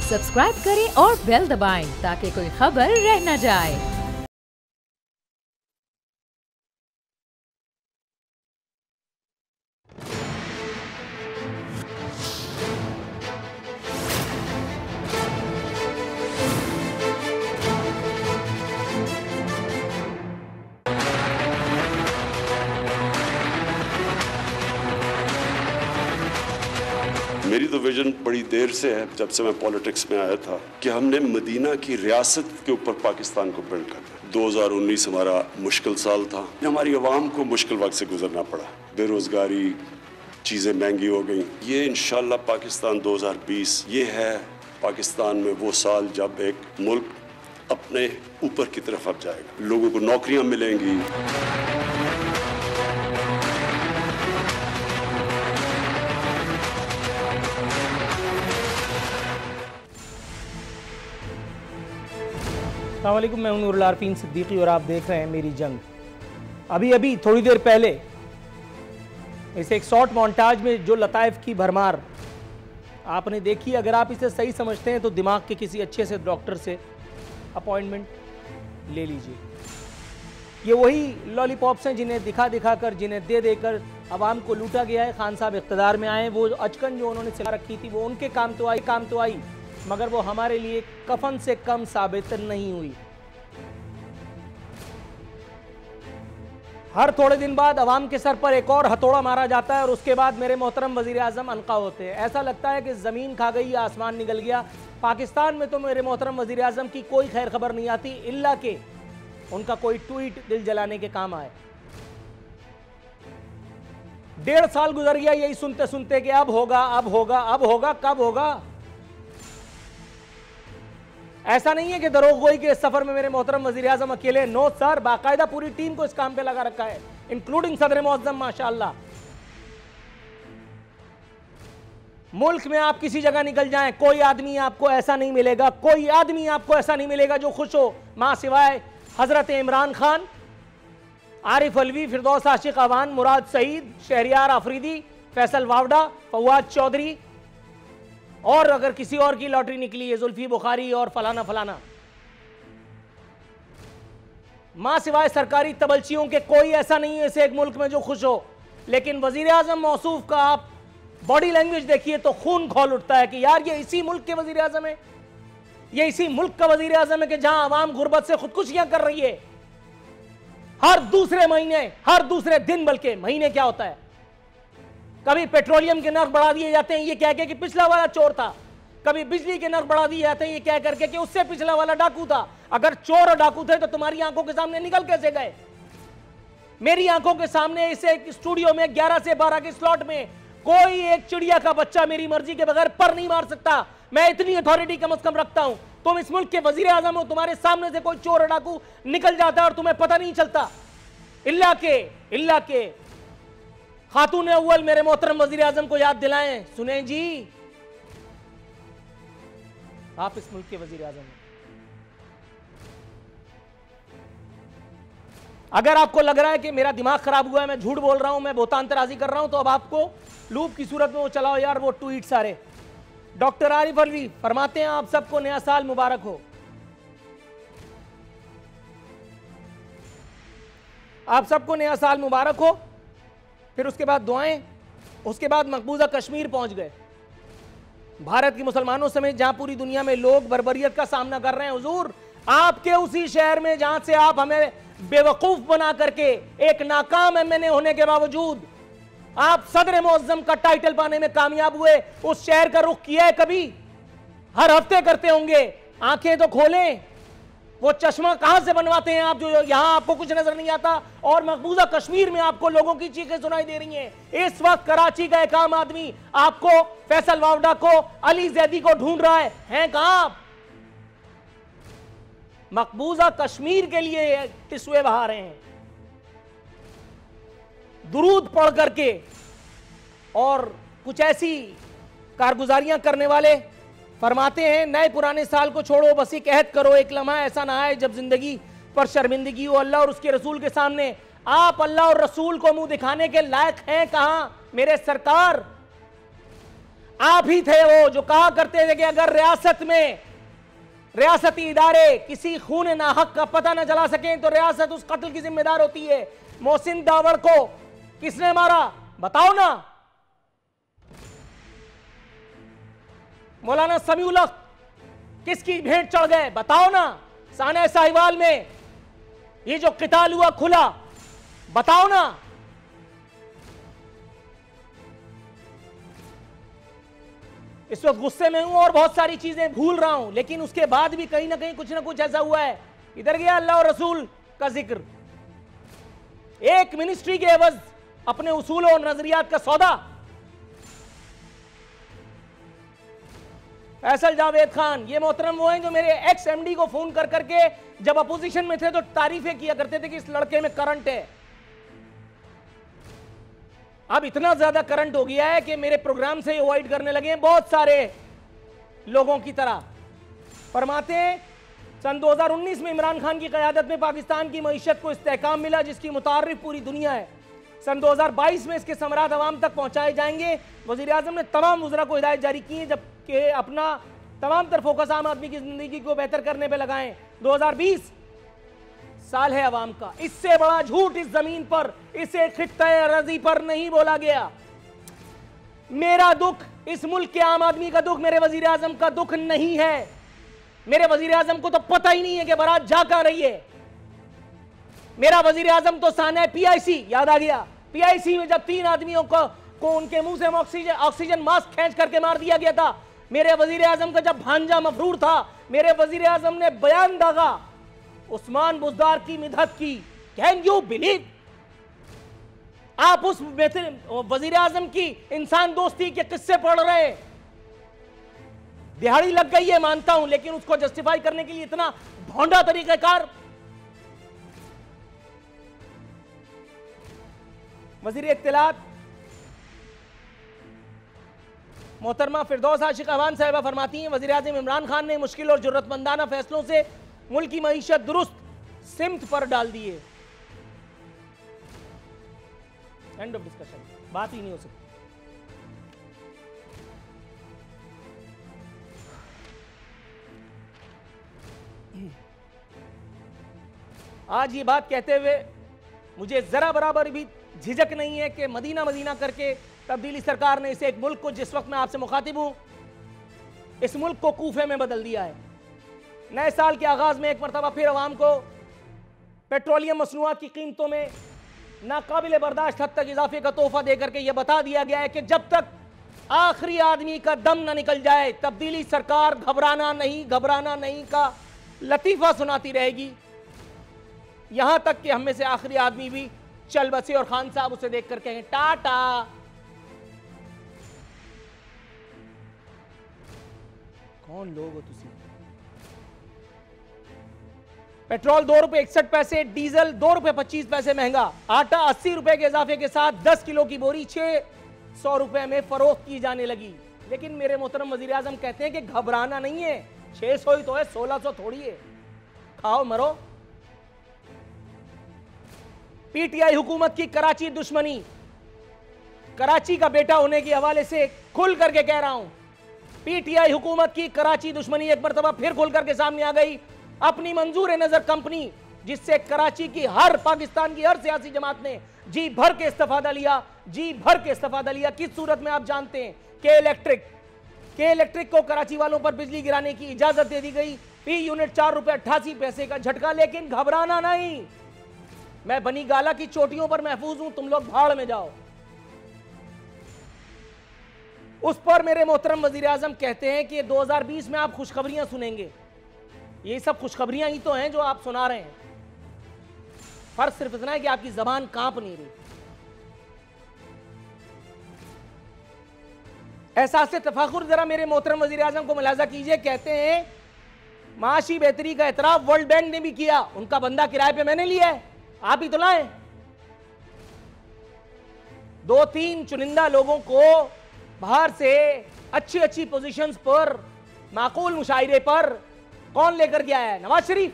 Subscribe करें और bell दबाएं ताकि कोई खबर रह न जाए। मेरी तो विजन बड़ी देर से है, जब से मैं पॉलिटिक्स में आया था, कि हमने मदीना की रियासत के ऊपर पाकिस्तान को बिल्ड करना। 2019 हमारा मुश्किल साल था, हमारी आवाम को मुश्किल वक्त से गुजरना पड़ा, बेरोजगारी, चीज़ें महंगी हो गई। ये इंशाल्लाह पाकिस्तान 2020 ये है पाकिस्तान में वो साल जब एक मुल्क अपने ऊपर की तरफ अब जाएगा, लोगों को नौकरियां मिलेंगी। अस्सलाम वालेकुम, मैं हूं नूरुल आरफीन सिद्दीकी और आप देख रहे हैं मेरी जंग। अभी थोड़ी देर पहले इस एक शॉर्ट मोन्टाज में जो लताइफ की भरमार आपने देखी, अगर आप इसे सही समझते हैं तो दिमाग के किसी अच्छे से डॉक्टर से अपॉइंटमेंट ले लीजिए। ये वही लॉलीपॉप्स हैं जिन्हें दिखा दिखा कर, जिन्हें दे देकर आवाम को लूटा गया है। खान साहब इख्तिदार में आए, वो अचकन जो उन्होंने सिला रखी थी वो उनके काम तो आई मगर वो हमारे लिए कफन से कम साबित नहीं हुई। हर थोड़े दिन बाद अवाम के सर पर एक और हथौड़ा मारा जाता है और उसके बाद मेरे मोहतरम वजीर आजम अनका होते हैं। ऐसा लगता है कि ज़मीन खा गई या आसमान निकल गया। पाकिस्तान में तो मेरे मोहतरम वजीर आजम की कोई खैर खबर नहीं आती, इल्ला के उनका कोई ट्वीट दिल जलाने के काम आए। 1.5 साल गुजर गया यही सुनते सुनते कि अब होगा, कब होगा। ऐसा नहीं है कि दरोगोई के सफर में मेरे मोहतरम वजीर आजम अकेले, नो सर, बाकायदा पूरी टीम को इस काम पे लगा रखा है, इंक्लूडिंग सदर मुअज्जम माशाअल्लाह। मुल्क में आप किसी जगह निकल जाएं, कोई आदमी आपको ऐसा नहीं मिलेगा जो खुश हो, मां सिवाय हजरत इमरान खान, आरिफ अलवी, फिरदौस आशिक अवान, मुराद सईद, शहरियार आफरीदी, फैसल वावडा, फवाद चौधरी, और अगर किसी और की लॉटरी निकली है जुल्फी बुखारी और फलाना। मां सिवाय सरकारी तबलचियों के कोई ऐसा नहीं है इस एक मुल्क में जो खुश हो। लेकिन वजीर आजम मौसूफ का आप बॉडी लैंग्वेज देखिए तो खून खौल उठता है कि यार ये इसी मुल्क के वजीर आजम है, ये इसी मुल्क का वजीर आजम है कि जहां आवाम गुर्बत से खुदकुशियां कर रही है। हर दूसरे महीने, हर दूसरे दिन, बल्कि महीने क्या होता है, कभी पेट्रोलियम के नर्ख बढ़ा दिए जाते हैं ये कह के कि पिछला वाला चोर था, कभी बिजली के नर्ख बढ़ा दिए जाते हैं ये कह करके कि उससे पिछला वाला डाकू था। अगर चोर और डाकू थे तो तुम्हारी आंखों के सामने निकल कैसे गए? मेरी आंखों के सामने इस एक स्टूडियो में 11 से 12 के स्लॉट में कोई एक चिड़िया का बच्चा मेरी मर्जी के बगैर पर नहीं मार सकता। मैं इतनी अथॉरिटी कम से कम रखता हूं। तुम इस मुल्क के वजीर आजम हो, तुम्हारे सामने से कोई चोर और डाकू निकल जाता है और तुम्हें पता नहीं चलता। इल्ला के खातून अव्वल मेरे मोहतरम वजीर आजम को याद दिलाएं, सुने जी, आप इस मुल्क के वजीर आजम हैं। अगर आपको लग रहा है कि मेरा दिमाग खराब हुआ है, मैं झूठ बोल रहा हूं, मैं बोतान तराजी कर रहा हूं, तो अब आपको लूप की सूरत में वो चलाओ यार, वो ट्वीट सारे। डॉक्टर आरिफ अलवी फरमाते हैं आप सबको नया साल मुबारक हो। आप सबको नया साल मुबारक हो। फिर उसके बाद दुआएं, उसके बाद मकबूजा कश्मीर पहुंच गए। भारत के मुसलमानों समेत जहां पूरी दुनिया में लोग बर्बरियत का सामना कर रहे हैं, हुजूर आपके उसी शहर में जहां से आप हमें बेवकूफ बना करके एक नाकाम एमएनए होने के बावजूद आप सदर मुअज्जम का टाइटल पाने में कामयाब हुए, उस शहर का रुख किया है कभी? हर हफ्ते करते होंगे, आंखें तो खोलें। वो चश्मा कहां से बनवाते हैं आप जो यहां आपको कुछ नजर नहीं आता, और मकबूजा कश्मीर में आपको लोगों की चीखें सुनाई दे रही हैं। इस वक्त कराची का एक आम आदमी आपको, फैसल वावडा को, अली जैदी को ढूंढ रहा है कहां आप? मकबूजा कश्मीर के लिए टिस्वे बहा रहे हैं, दुरूद पढ़ करके और कुछ ऐसी कारगुजारियां करने वाले। फरमाते हैं नए पुराने साल को छोड़ो, बस एक अहद करो, एक लम्हा ऐसा ना आए जब जिंदगी पर शर्मिंदगी हो। अल्लाह और उसके रसूल के सामने आप अल्लाह और रसूल को मुंह दिखाने के लायक हैं कहां मेरे सरकार? आप ही थे वो जो कहा करते थे कि अगर रियासत में रियासती इदारे किसी खून नाहक का पता न चला सकें तो रियासत उस कत्ल की जिम्मेदार होती है। मोहसिन दावड़ को किसने मारा बताओ ना। मौलाना समीउल हक किसकी भेंट चढ़ गए बताओ ना। साना साहिवाल में ये जो किताल हुआ खुला बताओ ना। इस वक्त गुस्से में हूं और बहुत सारी चीजें भूल रहा हूं, लेकिन उसके बाद भी कहीं ना कहीं कुछ ना कुछ ऐसा हुआ है। इधर गया अल्लाह और रसूल का जिक्र, एक मिनिस्ट्री के एवज अपने उसूलों और नजरियात का सौदा। फैसल जावेद खान ये मोहतरम वो हैं जो मेरे एक्स एमडी को फोन कर करके जब अपोजिशन में थे तो तारीफें किया करते थे कि इस लड़के में करंट है। अब इतना ज्यादा करंट हो गया है कि मेरे प्रोग्राम से अवॉइड करने लगे हैं बहुत सारे लोगों की तरह। फरमाते हैं सन 2019 में इमरान खान की क़यादत में पाकिस्तान की मईशत को इस्तेहकाम मिला जिसकी मुतारिफ पूरी दुनिया है। सन 2022 में इसके समरात अवाम तक पहुंचाए जाएंगे। वज़ीर आज़म ने तमाम वज़रा को हिदायत जारी की है जबकि अपना तमाम तर फोकस आम आदमी की जिंदगी को बेहतर करने पर लगाएं। 2020 साल है अवाम का, इससे बड़ा झूठ इस जमीन पर, इसे खित्ते रजी पर नहीं बोला गया। मेरा दुख इस मुल्क के आम आदमी का दुख मेरे वजीर आजम का दुख नहीं है। मेरे वजीर आजम को तो पता ही नहीं है कि बारात जा कहां रही है। मेरा वजीर आजम तो साना पीआईसी, याद आ गया, पीआईसी में जब 3 आदमियों को उनके मुंह से ऑक्सीजन मास्क खींच करके मार दिया गया था। मेरे वजीर आजम का जब भांजा मफरूर था, मेरे वजीर आजम ने बयान दागा उस्मान बुज़दार की मिदहत की। Can you believe? आप उस वजीर आजम की इंसान दोस्ती के किस्से पढ़ रहे हैं। दिहाड़ी लग गई है मानता हूं, लेकिन उसको जस्टिफाई करने के लिए इतना भोंडा तरीकाकार। वजीर इत्तलात मोहतरमा फिरदौस आशिक अवान साहिबा फरमाती हैं वजीर आज़म इमरान खान ने मुश्किल और जुर्रतमंदाना फैसलों से मुल्क की मईशत दुरुस्त सिमत पर डाल दी है। एंड ऑफ डिस्कशन, बात ही नहीं हो सकती। आज ये बात कहते हुए मुझे जरा बराबर भी झिझक नहीं है कि मदीना मदीना करके तब्दीली सरकार ने इसे एक मुल्क को, जिस वक्त मैं आपसे मुखातिब हूं, इस मुल्क को कूफे में बदल दिया है। नए साल के आगाज में एक मरतबा फिर अवाम को पेट्रोलियम मसनूआत की कीमतों में नाकाबिल बर्दाश्त हद तक इजाफे का तोहफा देकर के यह बता दिया गया है कि जब तक आखिरी आदमी का दम न निकल जाए तब्दीली सरकार घबराना नहीं का लतीफा सुनाती रहेगी, यहां तक कि हम में से आखिरी आदमी भी चल बसे और खान साहब उसे देखकर कहें टाटा। कौन लोग हो तुसी? पेट्रोल 2 रुपए 61 पैसे, डीजल 2 रुपए 25 पैसे महंगा, आटा 80 रुपए के इजाफे के साथ 10 किलो की बोरी 600 रुपए में फरोख्त की जाने लगी। लेकिन मेरे मोहतरम वजीर आजम कहते हैं कि घबराना नहीं है, 600 ही तो है, 1600 थोड़ी है, खाओ मरो। पीटीआई हुकूमत की कराची दुश्मनी, कराची का बेटा होने के हवाले से खुल करके कह रहा हूं, पीटीआई हुकूमत की कराची दुश्मनी एक मरतबा फिर खुल करके सामने आ गई। अपनी मंजूर नजर कंपनी जिससे कराची की पाकिस्तान की हर सियासी जमात ने जी भर के इस्तेफादा लिया, किस सूरत में आप जानते हैं? के इलेक्ट्रिक को कराची वालों पर बिजली गिराने की इजाजत दे दी गई। फी यूनिट 4 रुपए 88 पैसे का झटका। लेकिन घबराना नहीं, मैं बनी गाला की चोटियों पर महफूज हूं, तुम लोग भाड़ में जाओ। उस पर मेरे मोहतरम वजीर आजम कहते हैं कि 2020 में आप खुशखबरियां सुनेंगे। ये सब खुशखबरियां ही तो हैं जो आप सुना रहे हैं, फर्क सिर्फ इतना है कि आपकी जबान कांप नहीं रही। एहसास तफाखुर जरा मेरे मोहतरम वजीर आजम को मुलाजा कीजिए। कहते हैं माशी बेहतरी का एतराफ वर्ल्ड बैंक ने भी किया, उनका बंदा किराए पे मैंने लिया है, आप ही तो लाए। 2-3 चुनिंदा लोगों को बाहर से अच्छी पोजीशंस पर, माकूल मुशायरे पर कौन लेकर गया है? नवाज शरीफ।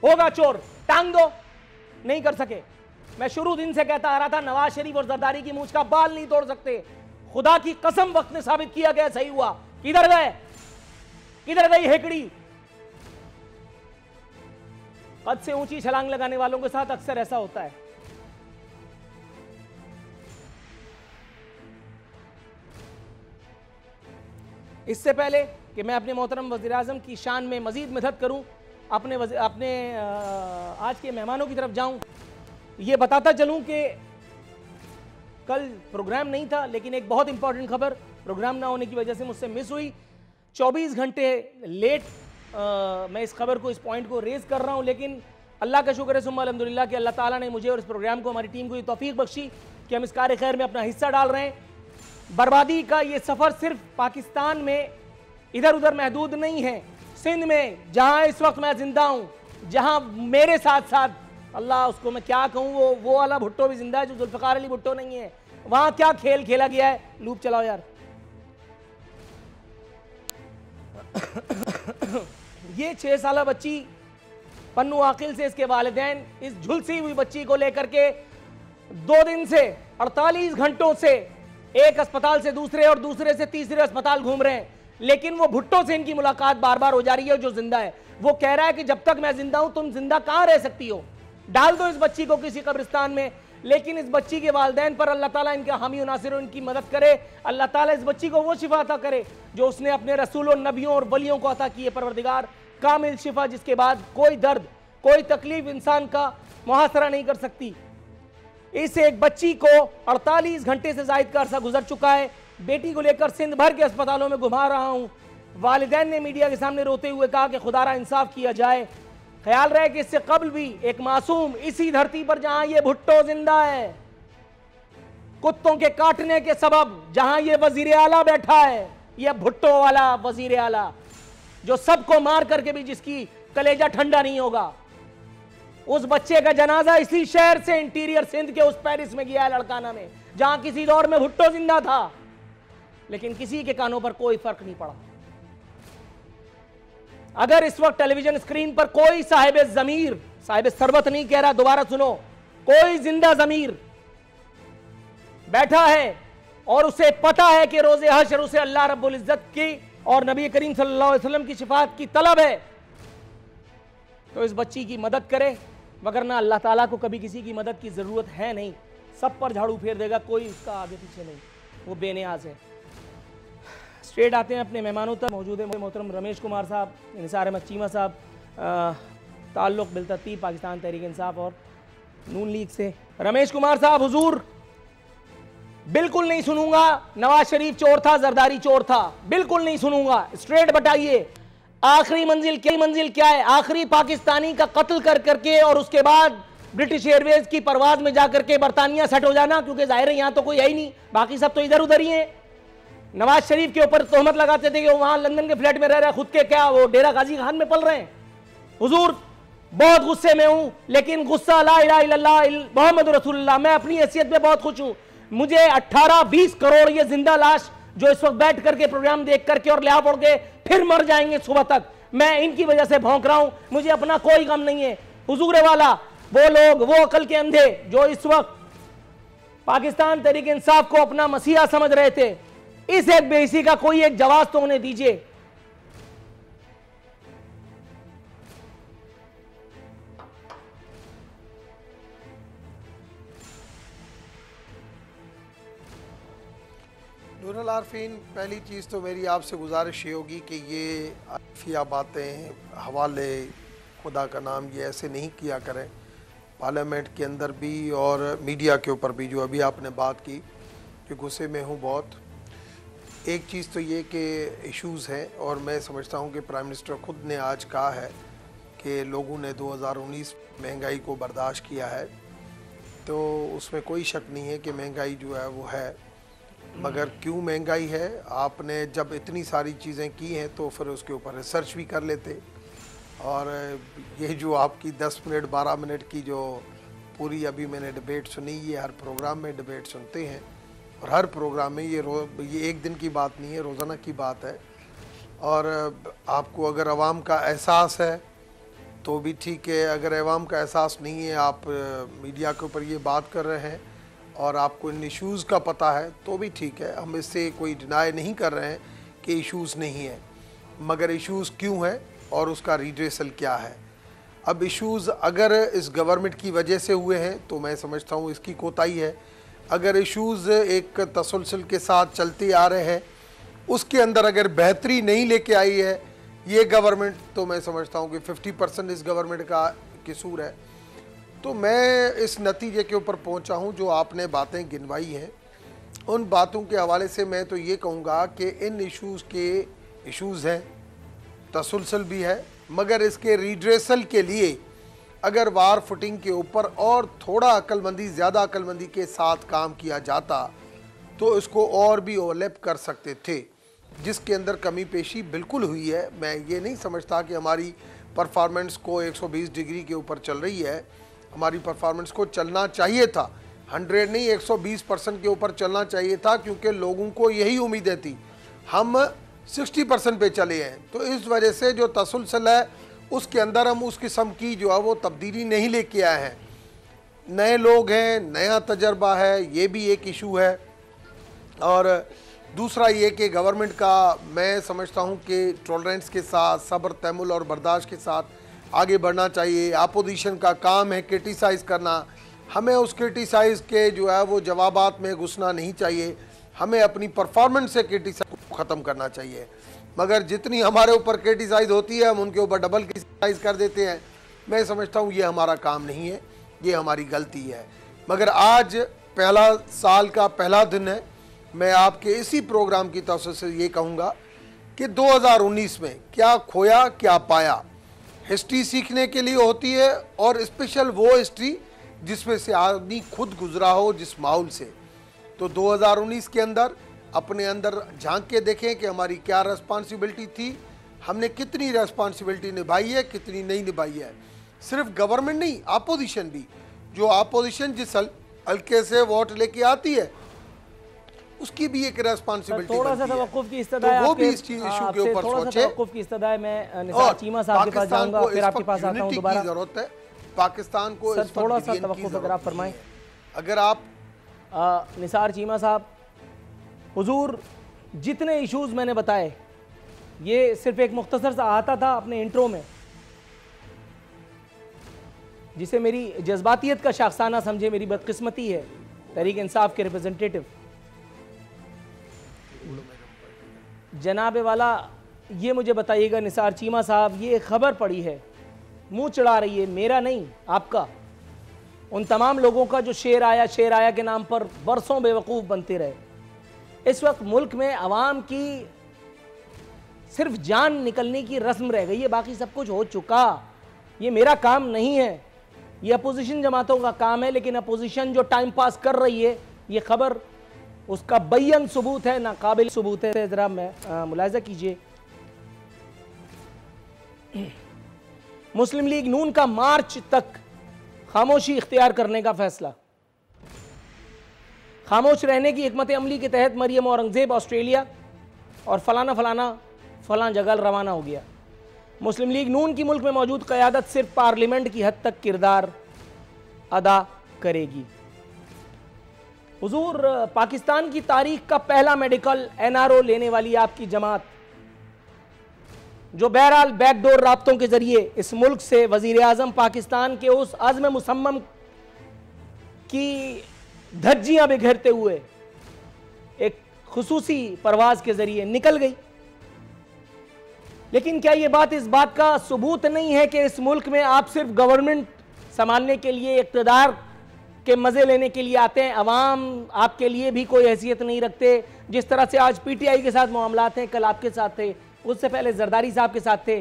होगा चोर, टांग दो, नहीं कर सके। मैं शुरू दिन से कहता आ रहा था नवाज शरीफ और जरदारी की मूंछ का बाल नहीं तोड़ सकते। खुदा की कसम वक्त ने साबित किया गया सही हुआ। किधर गए, किधर गई हेकड़ी? कद से ऊंची छलांग लगाने वालों के साथ अक्सर ऐसा होता है। इससे पहले कि मैं अपने मोहतरम वज़ीर-ए-आज़म की शान में मजीद मदद करूं, अपने आज के मेहमानों की तरफ जाऊं, ये बताता चलूं कि कल प्रोग्राम नहीं था, लेकिन एक बहुत इंपॉर्टेंट खबर प्रोग्राम ना होने की वजह से मुझसे मिस हुई। 24 घंटे लेट मैं इस खबर को, इस पॉइंट को रेज कर रहा हूं, लेकिन अल्लाह का शुक्र है सुम्मा अल्हम्दुलिल्लाह कि अल्लाह ताला ने मुझे और इस प्रोग्राम को, हमारी टीम को ये तौफीक बख्शी कि हम इस कार्य खैर में अपना हिस्सा डाल रहे हैं। बर्बादी का ये सफ़र सिर्फ पाकिस्तान में इधर उधर महदूद नहीं है। सिंध में जहां इस वक्त मैं जिंदा हूं, जहां मेरे साथ साथ, अल्लाह उसको मैं क्या कहूं, वो वाला भुट्टो भी जिंदा है जो जुल्फ़िकार अली भुट्टो नहीं है। वहां क्या खेल खेला गया है। लूप चलाओ यार। ये 6 साला बच्ची पन्नू आकिल से इसके वालिदैन इस झुलसी हुई बच्ची को लेकर के 2 दिन से 48 घंटों से एक अस्पताल से दूसरे और दूसरे से तीसरे अस्पताल घूम रहे हैं, लेकिन वो भुट्टो से इनकी मुलाकात बार बार हो जा रही है जो जिंदा है। वो कह रहा है कि जब तक मैं जिंदा हूं तुम जिंदा कहां रह सकती हो, डाल दो इस बच्ची को किसी कब्रिस्तान में। लेकिन इस बच्ची के वालिदैन पर अल्लाह ताला इनके हामी नासिर, इनकी मदद करे। अल्लाह ताला इस बच्ची को वो शिफा अता करे जो उसने अपने रसूलों, नबियों और वलियों को अता की है। परवरदिगार कामिल शिफा, जिसके बाद कोई दर्द, कोई तकलीफ इंसान का मुहासरा नहीं कर सकती। इस एक बच्ची को 48 घंटे से जायद का अरसा गुजर चुका है। बेटी को लेकर सिंध भर के अस्पतालों में घुमा रहा हूं। वालिदैन ने मीडिया के सामने रोते हुए कहा कि खुदारा इंसाफ किया जाए। ख्याल रहे कि इससे कबल भी एक मासूम इसी धरती पर, जहां ये भुट्टो जिंदा है, कुत्तों के काटने के सबब जहां ये वजीर आला बैठा है, ये भुट्टो वाला वजीर आला जो सबको मार करके भी जिसकी कलेजा ठंडा नहीं होगा, उस बच्चे का जनाजा इसी शहर से इंटीरियर सिंध के उस पेरिस में गया है, लड़काना में, जहां किसी दौर में भुट्टो जिंदा था, लेकिन किसी के कानों पर कोई फर्क नहीं पड़ा। अगर इस वक्त टेलीविजन स्क्रीन पर कोई साहिब जमीर, साहिब सरबत नहीं कह रहा, दोबारा सुनो, कोई जिंदा जमीर बैठा है और उसे पता है कि रोजे हश्र उसे अल्लाह रब्बुल इज्जत की और नबी करीम सल्लल्लाहु अलैहि वसल्लम की शिफात की तलब है, तो इस बच्ची की मदद करे। वगरना अल्लाह ताला को कभी किसी की मदद की जरूरत है नहीं, सब पर झाड़ू फेर देगा, कोई उसका आगे पीछे नहीं, वो बेनियाज है। स्ट्रेट आते हैं अपने मेहमानों तक। मौजूद है मोहतरम रमेश कुमार साहब, निसार अहमद चीमा साहब, ताल्लुक़ बिलतरतीब पाकिस्तान तहरीक इंसाफ और नून लीग से। रमेश कुमार साहब, हुजूर बिल्कुल नहीं सुनूंगा नवाज शरीफ चोर था, जरदारी चोर था, बिल्कुल नहीं सुनूंगा। स्ट्रेट बताइए, आखिरी मंजिल क्या है? आखिरी पाकिस्तानी का कत्ल कर करके और उसके बाद ब्रिटिश एयरवेज की परवाज में जाकर के बरतानिया सेट हो जाना, क्योंकि जाहिर है यहां तो कोई है ही नहीं, बाकी सब तो इधर उधर ही है। नवाज शरीफ के ऊपर तोहमत लगाते थे कि वो वहां लंदन के फ्लैट में रह रहे, खुद के क्या वो डेरा गाजी खान में पल रहे हैं। हुजूर बहुत गुस्से में हूं, लेकिन गुस्सा ला इलाहा इल्लल्लाह मोहम्मद रसूलुल्लाह, मैं अपनी हैसियत में बहुत खुश हूं। मुझे 18-20 करोड़ ये जिंदा लाश जो इस वक्त बैठ करके प्रोग्राम देख करके और लिहाफ ओढ़ के फिर मर जाएंगे सुबह तक, मैं इनकी वजह से भौंक रहा हूं, मुझे अपना कोई गम नहीं है। हुजूर वाला, वो लोग, वो अकल के अंधे जो इस वक्त पाकिस्तान तहरीक इंसाफ को अपना मसीहा समझ रहे थे, इस एक बेइज्जती का कोई एक जवाब तो उन्हें दीजिए। नूरुल आरफीन, पहली चीज़ तो मेरी आपसे गुजारिश ये होगी कि ये अफिया बातें, हवाले, खुदा का नाम, ये ऐसे नहीं किया करें पार्लियामेंट के अंदर भी और मीडिया के ऊपर भी। जो अभी आपने बात की कि गुस्से में हूँ बहुत, एक चीज़ तो ये कि इश्यूज़ हैं और मैं समझता हूँ कि प्राइम मिनिस्टर ख़ुद ने आज कहा है कि लोगों ने 2019 महंगाई को बर्दाश्त किया है, तो उसमें कोई शक नहीं है कि महंगाई जो है वो है। मगर क्यों महंगाई है, आपने जब इतनी सारी चीज़ें की हैं तो फिर उसके ऊपर रिसर्च भी कर लेते। और ये जो आपकी 10 मिनट 12 मिनट की जो पूरी अभी मैंने डिबेट सुनी, ये हर प्रोग्राम में डिबेट सुनते हैं और हर प्रोग्राम में ये एक दिन की बात नहीं है, रोज़ाना की बात है। और आपको अगर अवाम का एहसास है तो भी ठीक है, अगर अवाम का एहसास नहीं है, आप मीडिया के ऊपर ये बात कर रहे हैं और आपको इन इश्यूज़ का पता है तो भी ठीक है, हम इससे कोई डिनाई नहीं कर रहे हैं कि इश्यूज़ नहीं है, मगर इश्यूज़ क्यों हैं और उसका रिड्रेसल क्या है। अब इश्यूज़ अगर इस गवर्नमेंट की वजह से हुए हैं तो मैं समझता हूँ इसकी कोताही है। अगर इश्यूज़ एक तसलसल के साथ चलते आ रहे हैं, उसके अंदर अगर बेहतरी नहीं लेके आई है ये गवर्नमेंट, तो मैं समझता हूँ कि 50% इस गवर्नमेंट का कसूर है। तो मैं इस नतीजे के ऊपर पहुँचा हूँ जो आपने बातें गिनवाई हैं। उन बातों के हवाले से मैं तो ये कहूँगा कि इन इश्यूज़ हैं, तसलसल भी है, मगर इसके रिड्रेसल के लिए अगर वार फुटिंग के ऊपर और थोड़ा अक्लमंदी, ज़्यादा अक्लमंदी के साथ काम किया जाता तो इसको और भी ओवरलैप कर सकते थे, जिसके अंदर कमी पेशी बिल्कुल हुई है। मैं ये नहीं समझता कि हमारी परफॉर्मेंस को 120 डिग्री के ऊपर चल रही है। हमारी परफॉर्मेंस को चलना चाहिए था 100 नहीं 120% के ऊपर चलना चाहिए था, क्योंकि लोगों को यही उम्मीदें थी। हम 60% पे चले हैं, तो इस वजह से जो तसलसल है उसके अंदर हम उस किस्म की जो है वो तब्दीली नहीं लेके आए हैं। नए लोग हैं, नया तजर्बा है, ये भी एक इशू है। और दूसरा ये कि गवर्नमेंट का मैं समझता हूँ कि टॉलरेंस के साथ, सब्र, तहम्मुल और बर्दाश्त के साथ आगे बढ़ना चाहिए। अपोजिशन का काम है क्रिटिसाइज़ करना, हमें उस क्रिटिसाइज़ के जो है वो जवाबात में घुसना नहीं चाहिए, हमें अपनी परफॉर्मेंस से क्रिटिसाइज को ख़त्म करना चाहिए। मगर जितनी हमारे ऊपर क्रिटिसाइज़ होती है हम उनके ऊपर डबल क्रिटिसाइज़ कर देते हैं। मैं समझता हूँ ये हमारा काम नहीं है, ये हमारी गलती है। मगर आज पहला साल का पहला दिन है, मैं आपके इसी प्रोग्राम की तरफ से ये कहूँगा कि 2019 में क्या खोया क्या पाया। हिस्ट्री सीखने के लिए होती है, और स्पेशल वो हिस्ट्री जिसमें से आदमी खुद गुजरा हो जिस माहौल से। तो 2019 के अंदर अपने अंदर झांक के देखें कि हमारी क्या रिस्पॉन्सिबिलिटी थी, हमने कितनी रिस्पॉन्सिबिलिटी निभाई है, कितनी नहीं निभाई है। सिर्फ गवर्नमेंट नहीं, अपोजिशन भी, जो अपोजिशन जिस हल्के से वोट लेके आती है उसकी भी एक रिस्पॉन्सिबिलिटी थोड़ा सा तवक्कुफ की इस्तदा, तो वो भी इस इशू के ऊपर सोचे। तवक्कुफ की इस्तदा है। मैं निसार चीमा साहब के पास जाऊंगा, फिर आपके पास आता हूं दोबारा। जरूरत है पाकिस्तान को, सर थोड़ा सा तवक्कुफ अगर आप फरमाएं। अगर आप निसार चीमा साहब, हुजूर जितने इश्यूज मैंने बताए ये सिर्फ एक मुख्तसर सा आता था अपने इंट्रो में, जिसे मेरी जज्बातियत का शाखसाना समझे मेरी बदकिस्मती है। तहरीक इंसाफ के रिप्रेजेंटेटिव जनाबे वाला, ये मुझे बताइएगा निसार चीमा साहब, ये खबर पड़ी है, मुंह चढ़ा रही है, मेरा नहीं आपका, उन तमाम लोगों का जो शेर आया के नाम पर बरसों बेवकूफ़ बनते रहे। इस वक्त मुल्क में अवाम की सिर्फ जान निकलने की रस्म रह गई है, बाकी सब कुछ हो चुका। ये मेरा काम नहीं है, ये अपोजिशन जमातों का काम है। लेकिन अपोजिशन जो टाइम पास कर रही है, ये खबर उसका बय्यन सबूत है, नाकाबिल सबूत है। ज़रा मुलाहिज़ा कीजिए, मुस्लिम लीग नून का मार्च तक खामोशी इख्तियार करने का फैसला, खामोश रहने की हिकमत अमली के तहत मरियम औरंगजेब ऑस्ट्रेलिया और फलां जगह रवाना हो गया। मुस्लिम लीग नून की मुल्क में मौजूद क़यादत सिर्फ पार्लियामेंट की हद तक किरदार अदा करेगी। हुजूर, पाकिस्तान की तारीख का पहला मेडिकल NRO लेने वाली आपकी जमात, जो बहरहाल बैकडोर राब्तों के जरिए इस मुल्क से वजीर आज़म पाकिस्तान के उस अज़्म मुसम्मम की धज्जियां बिखेरते हुए एक खुसूसी परवाज के जरिए निकल गई। लेकिन क्या ये बात इस बात का सबूत नहीं है कि इस मुल्क में आप सिर्फ गवर्नमेंट संभालने के लिए, इक़्तिदार के मज़े लेने के लिए आते हैं, अवाम आपके लिए भी कोई हैसियत नहीं रखते। जिस तरह से आज PTI के साथ मामलात हैं, कल आपके साथ थे, उससे पहले जरदारी साहब के साथ थे।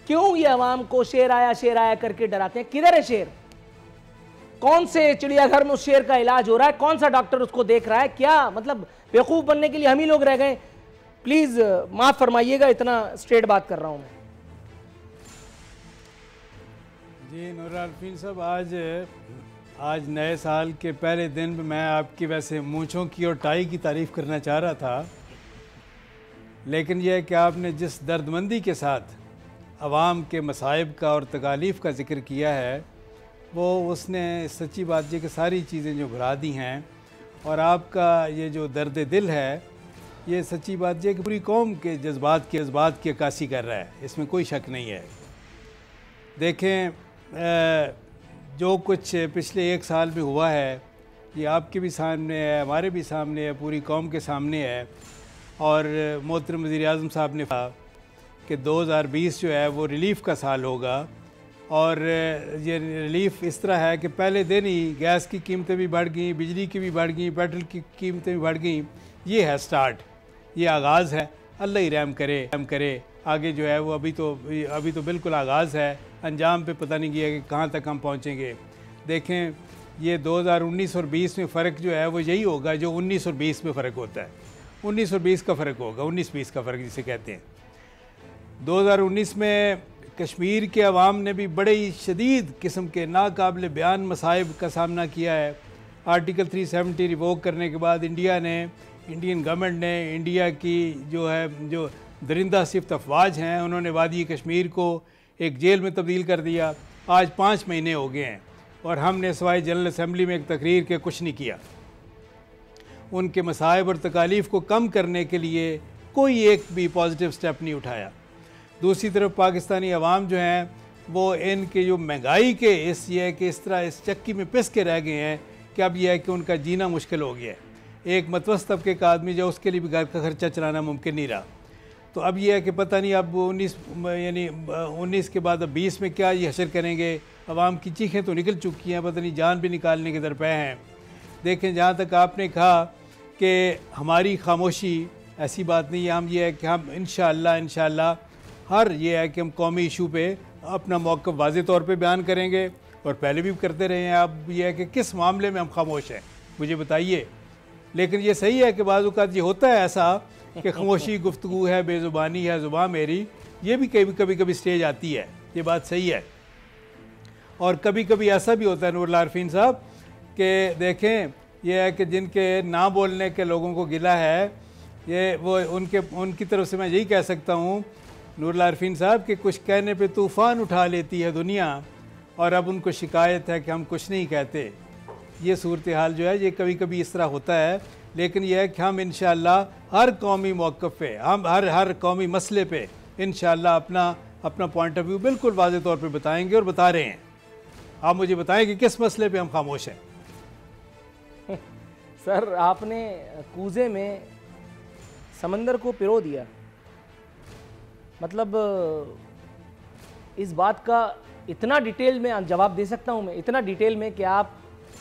क्यों ये अवाम को शेर आया करके डराते हैं? किधर है शेर? कौन से चिड़ियाघर में उस शेर का इलाज हो रहा है? कौन सा डॉक्टर उसको देख रहा है? क्या मतलब बेवकूफ़ बनने के लिए हम ही लोग रह गए? प्लीज़ माफ़ फरमाइएगा, इतना स्ट्रेट बात कर रहा हूँ मैं। जी नूर आरफीन साहब, आज नए साल के पहले दिन पे मैं आपकी वैसे मूँछों की और टाई की तारीफ़ करना चाह रहा था, लेकिन यह है कि आपने जिस दर्दमंदी के साथ आवाम के मसाइब का और तकालीफ़ का ज़िक्र किया है, वो उसने सच्ची बात ये कि सारी चीज़ें जो भुला दी हैं। और आपका ये जो दर्द दिल है, ये सच्ची बात है कि पूरी कौम के जज्बात की अक्कासी कर रहा है, इसमें कोई शक नहीं है। देखें, जो कुछ पिछले 1 साल में हुआ है ये आपके भी सामने है, हमारे भी सामने है, पूरी कौम के सामने है। और मोहतरम वज़ीर-ए-आज़म साहब ने कहा कि 2020 जो है वो रिलीफ़ का साल होगा, और ये रिलीफ़ इस तरह है कि पहले दिन ही गैस की कीमतें भी बढ़ गई, बिजली की भी बढ़ गई, पेट्रोल की कीमतें भी बढ़ गई। ये है स्टार्ट, ये आगाज़ है। अल्लाह ही रहम करे। आगे जो है वो अभी तो बिल्कुल आगाज़ है, अंजाम पे पता नहीं गया कि कहाँ तक हम पहुँचेंगे। देखें, ये 2019 और 20 में फ़र्क जो है वो यही होगा जो 19 और 20 में फ़र्क होता है। 19 और 20 का फ़र्क होगा, 19-20 का फ़र्क जिसे कहते हैं। 2019 में कश्मीर के अवाम ने भी बड़े ही शदीद किस्म के नाकाबिल बयान मसाइब का सामना किया है। आर्टिकल 370 रिवोक करने के बाद इंडियन गवर्नमेंट ने इंडिया की जो दरिंदा सिफ्त अफवाज हैं, उन्होंने वादी कश्मीर को एक जेल में तब्दील कर दिया। आज 5 महीने हो गए हैं और हमने सवाई जनरल असम्बली में एक तकरीर के कुछ नहीं किया। उनके मसाइब और तकालीफ को कम करने के लिए कोई एक भी पॉजिटिव स्टेप नहीं उठाया। दूसरी तरफ पाकिस्तानी अवाम जो हैं वो इनके जो महंगाई के इस तरह इस चक्की में पिस के रह गए हैं कि अब यह है कि उनका जीना मुश्किल हो गया है। एक मतवस्त तबके का आदमी जो, उसके लिए भी घर का खर्चा चलाना मुमकिन नहीं रहा। तो अब यह है कि पता नहीं अब 19 के बाद अब 20 में क्या ये हशर करेंगे। अवाम की चीखें तो निकल चुकी हैं, पता नहीं जान भी निकालने के दरपे हैं। देखें, जहाँ तक आपने कहा कि हमारी खामोशी, ऐसी बात नहीं है। हम ये है कि हम इंशाअल्लाह हर ये है कि हम कौमी इशू पे अपना मौक़िफ़ वाज़े तौर पे बयान करेंगे, और पहले भी करते रहे हैं। अब ये है कि किस मामले में हम खामोश हैं, मुझे बताइए। लेकिन ये सही है कि बाज़ औक़ात ये होता है ऐसा कि खामोशी गुफ्तगू है, बेज़ुबानी है, ज़ुबान मेरी, ये भी कभी स्टेज आती है, ये बात सही है। और कभी कभी ऐसा भी होता है नूरुल्लाह आरफीन साहब कि देखें, ये है कि जिनके ना बोलने के लोगों को गिला है, ये वो उनकी तरफ से मैं यही कह सकता हूँ नूरुल्लाह आरफीन साहब कि कुछ कहने पे तूफ़ान उठा लेती है दुनिया, और अब उनको शिकायत है कि हम कुछ नहीं कहते। ये सूरत हाल जो है ये कभी कभी इस तरह होता है। लेकिन यह है कि हम इंशाअल्लाह हर कौमी मौक़िफ़ पे, हम हर कौमी मसले पे इंशाअल्लाह अपना पॉइंट ऑफ व्यू बिल्कुल वाज़े तौर पे बताएंगे, और बता रहे हैं। आप मुझे बताएं कि किस मसले पे हम खामोश हैं। सर, आपने कूजे में समंदर को पिरो दिया। मतलब इस बात का इतना डिटेल में जवाब दे सकता हूँ मैं, इतना डिटेल में कि आप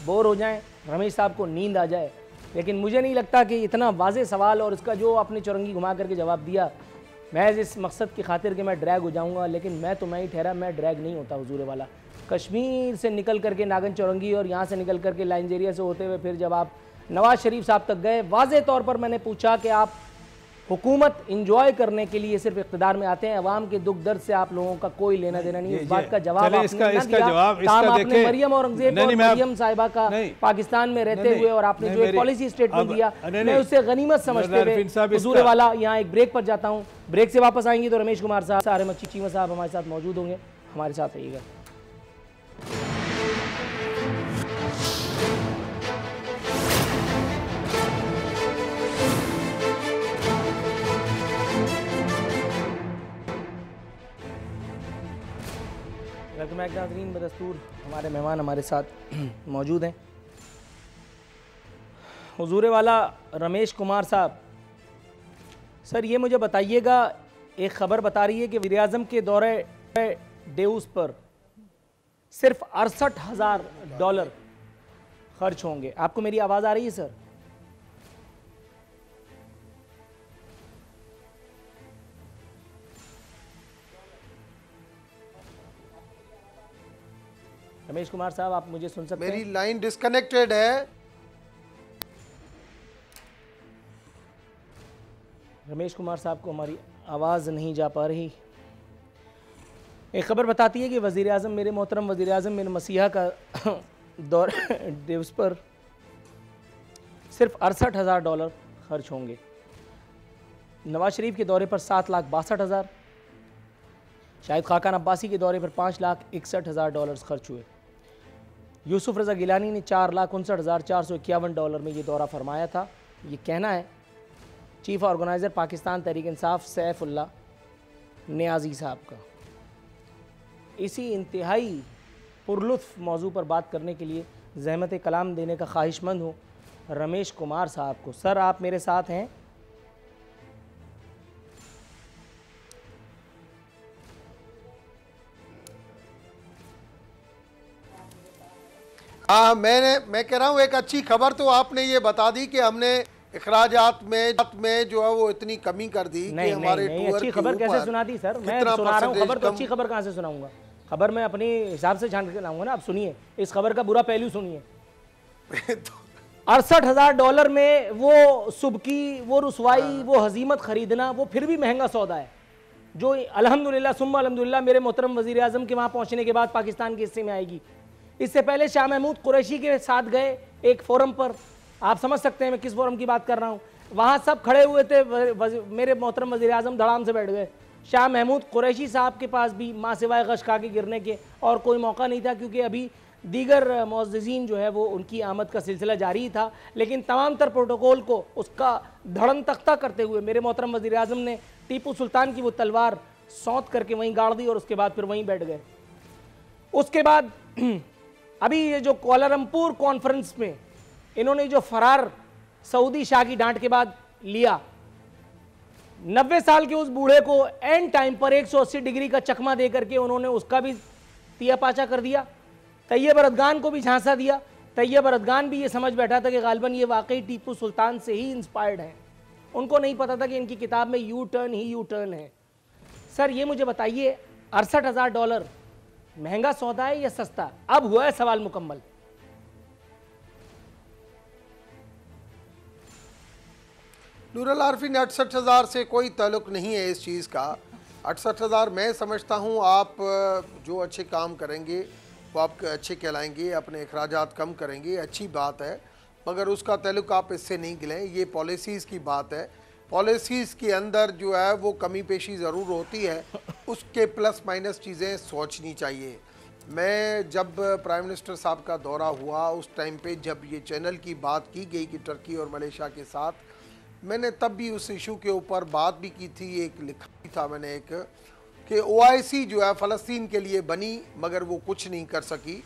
बोर हो जाएं, रमेश साहब को नींद आ जाए। लेकिन मुझे नहीं लगता कि इतना वाज़े सवाल और इसका जो आपने चौरंगी घुमा करके जवाब दिया, मैं इस मकसद की खातिर कि मैं ड्रैग हो जाऊँगा, लेकिन मैं तो मैं ही ठहरा, मैं ड्रैग नहीं होता हुजूर वाला। कश्मीर से निकल करके नागन चौरंगी और यहाँ से निकल करके लाइंजेरिया से होते हुए फिर जब आप नवाज शरीफ साहब तक गए, वाज़े तौर पर मैंने पूछा कि आप हुकूमत इंजॉय करने के लिए सिर्फ इक़्तिदार में आते हैं, अवाम के दुख दर्द से आप लोगों का कोई लेना देना नहीं। इस बात का जवाब आपने मरियम औरंगज़ेब और मरियम साहिबा का पाकिस्तान में रहते हुए और आपने जो एक पॉलिसी स्टेटमेंट दिया, मैं उसे गनीमत समझते हुए हुजूर वाला यहाँ एक ब्रेक पर जाता हूँ। ब्रेक से वापस आएंगे तो रमेश कुमार साहब, सारे चीमा साहब हमारे साथ मौजूद होंगे। हमारे साथ रहिएगा। नाज़रीन, बदस्तूर हमारे मेहमान हमारे साथ मौजूद हैं। हुजूर वाला रमेश कुमार साहब, सर ये मुझे बताइएगा, एक ख़बर बता रही है कि वज़ीर-ए-आज़म के दौरे डेउस पर सिर्फ $68,000 खर्च होंगे। आपको मेरी आवाज़ आ रही है सर? रमेश कुमार साहब, आप मुझे सुन सकते हैं? मेरी लाइन डिस्कनेक्टेड है। रमेश कुमार साहब को हमारी आवाज़ नहीं जा पा रही। एक ख़बर बताती है कि वज़ीर-ए-आज़म, मेरे मोहतरम वज़ीर-ए-आज़म मेरे मसीहा का दौरे डेवस पर सिर्फ $68,000 खर्च होंगे। नवाज शरीफ के दौरे पर 7,62,000, शाहिद खाकान अब्बासी के दौरे पर $5,61,000 खर्च हुए। यूसुफ रज़ा गिलानी ने $4,59,451 में ये दौरा फरमाया था। ये कहना है चीफ ऑर्गेनाइज़र पाकिस्तान तहरीक इंसाफ सैफुल्लाह नियाज़ी साहब का। इसी इंतहाई पुरलुत्फ मौजू पर बात करने के लिए ज़हमत कलाम देने का ख्वाहिशमंद हूँ रमेश कुमार साहब को। सर, आप मेरे साथ हैं? हाँ, मैं कह रहा हूँ एक अच्छी खबर तो आपने ये बता दी कि हमने इखराजात में जो है वो इतनी कमी कर दी कि हमारे टूर अच्छी खबर कैसे सुना दी सर? मैं सुना रहा हूँ खबर, तो अच्छी खबर कहाँ से सुनाऊंगा? खबर मैं अपने हिसाब से छान के लाऊंगा ना। आप सुनिए, इस खबर का बुरा पहलू सुनिए। $68,000 में वो सुबकी, वो रुसवाई, वो हजीमत खरीदना, वो फिर भी महंगा सौदा है, जो अल्हम्दुलिल्लाह सुम्मा अल्हम्दुलिल्लाह मेरे मोहतरम वज़ीर आज़म के वहाँ पहुँचने के बाद पाकिस्तान के हिस्से में आएगी। इससे पहले शाह महमूद कुरैशी के साथ गए एक फोरम पर, आप समझ सकते हैं मैं किस फोरम की बात कर रहा हूँ। वहाँ सब खड़े हुए थे, मेरे मोहतरम वज़ीर आज़म धड़ाम से बैठ गए। शाह महमूद कुरैशी साहब के पास भी माँ सिवाय गश खा के गिरने के और कोई मौका नहीं था, क्योंकि अभी दीगर मुअज़्ज़िज़ीन जो है वो उनकी आमद का सिलसिला जारी ही था। लेकिन तमाम तर प्रोटोकॉल को उसका धड़न तख्ता करते हुए मेरे मोहतरम वज़ीर आज़म ने टीपू सुल्तान की वो तलवार सौंत करके वहीं गाड़ दी और उसके बाद फिर वहीं बैठ गए। उसके बाद अभी ये जो कोलालमपुर कॉन्फ्रेंस में इन्होंने जो फरार सऊदी शाह की डांट के बाद लिया, 90 साल के उस बूढ़े को एंड टाइम पर 180 डिग्री का चकमा दे करके उन्होंने उसका भी तिया पाचा कर दिया। तैयब अरदगान को भी झांसा दिया। तैयब अरदगान भी ये समझ बैठा था कि गालिबन ये वाकई टीपू सुल्तान से ही इंस्पायर्ड है। उनको नहीं पता था कि इनकी किताब में यू टर्न ही यू टर्न है। सर, ये मुझे बताइए, $68,000 महंगा सौदा है या सस्ता? अब हुआ है सवाल मुकम्मल। नूरुल आरफीन, 68,000 से कोई ताल्लुक नहीं है इस चीज़ का। 68,000 मैं समझता हूँ आप जो अच्छे काम करेंगे वो आपके अच्छे कहलाएंगे, अपने अखराजात कम करेंगे, अच्छी बात है, मगर उसका ताल्लुक आप इससे नहीं गिलें। ये पॉलिसीज़ की बात है। पॉलिसीज़ के अंदर जो है वो कमी पेशी ज़रूर होती है, उसके प्लस माइनस चीज़ें सोचनी चाहिए। मैं जब प्राइम मिनिस्टर साहब का दौरा हुआ उस टाइम पे जब ये चैनल की बात की गई कि टर्की और मलेशिया के साथ, मैंने तब भी उस इशू के ऊपर बात भी की थी, एक लिखा भी था मैंने एक कि OIC जो है फ़लस्तीन के लिए बनी मगर वो कुछ नहीं कर सकी,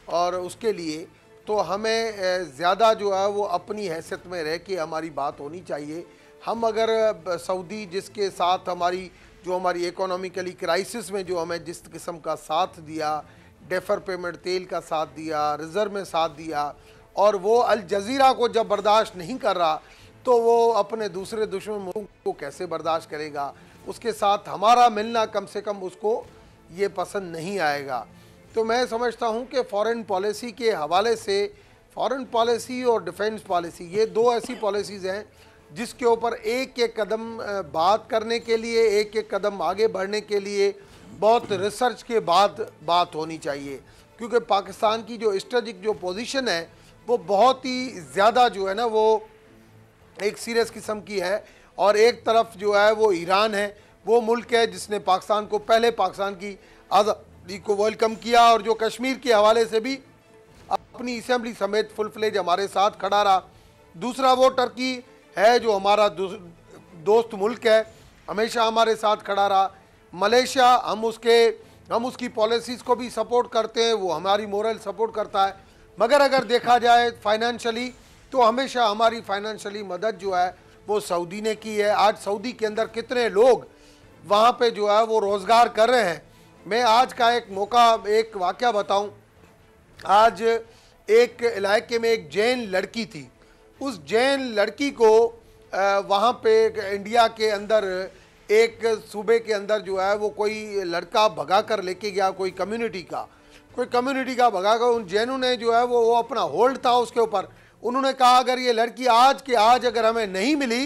और उसके लिए तो हमें ज़्यादा जो है वो अपनी हैसियत में रह के हमारी बात होनी चाहिए। हम अगर सऊदी जिसके साथ हमारी जो हमारी इकोनॉमिकली क्राइसिस में जो हमें जिस किस्म का साथ दिया, डेफर पेमेंट तेल का साथ दिया, रिज़र्व में साथ दिया, और वो अल जज़ीरा को जब बर्दाश्त नहीं कर रहा तो वो अपने दूसरे दुश्मन मुल्क को कैसे बर्दाश्त करेगा? उसके साथ हमारा मिलना कम से कम उसको ये पसंद नहीं आएगा। तो मैं समझता हूँ कि फ़ॉरेन पॉलिसी के हवाले से, फ़ॉरेन पॉलिसी और डिफेंस पॉलिसी ये दो ऐसी पॉलिसीज़ हैं जिसके ऊपर एक एक कदम बात करने के लिए, एक एक कदम आगे बढ़ने के लिए बहुत रिसर्च के बाद बात होनी चाहिए, क्योंकि पाकिस्तान की जो स्ट्रेटेजिक जो पोजीशन है वो बहुत ही ज़्यादा जो है ना वो एक सीरियस किस्म की है। और एक तरफ जो है वो ईरान है, वो मुल्क है जिसने पाकिस्तान को पहले पाकिस्तान की आज़ादी को वेलकम किया और जो कश्मीर के हवाले से भी अपनी असेंबली समेत फुल फ्लेज हमारे साथ खड़ा रहा। दूसरा वो टर्की है जो हमारा दोस्त मुल्क है, हमेशा हमारे साथ खड़ा रहा। मलेशिया हम उसकी पॉलिसीज़ को भी सपोर्ट करते हैं, वो हमारी मोरल सपोर्ट करता है। मगर अगर देखा जाए फाइनेंशियली तो हमेशा हमारी फाइनेंशियली मदद जो है वो सऊदी ने की है। आज सऊदी के अंदर कितने लोग वहाँ पे जो है वो रोज़गार कर रहे हैं। मैं आज का एक वाक़या बताऊं। आज एक इलाके में एक जैन लड़की थी, उस जैन लड़की को वहाँ पे इंडिया के अंदर एक सूबे के अंदर जो है वो कोई लड़का भगा कर लेके गया, कोई कम्युनिटी का भगा कर। उन जैनों ने जो है वो अपना होल्ड था उसके ऊपर। उन्होंने कहा अगर ये लड़की आज के आज अगर हमें नहीं मिली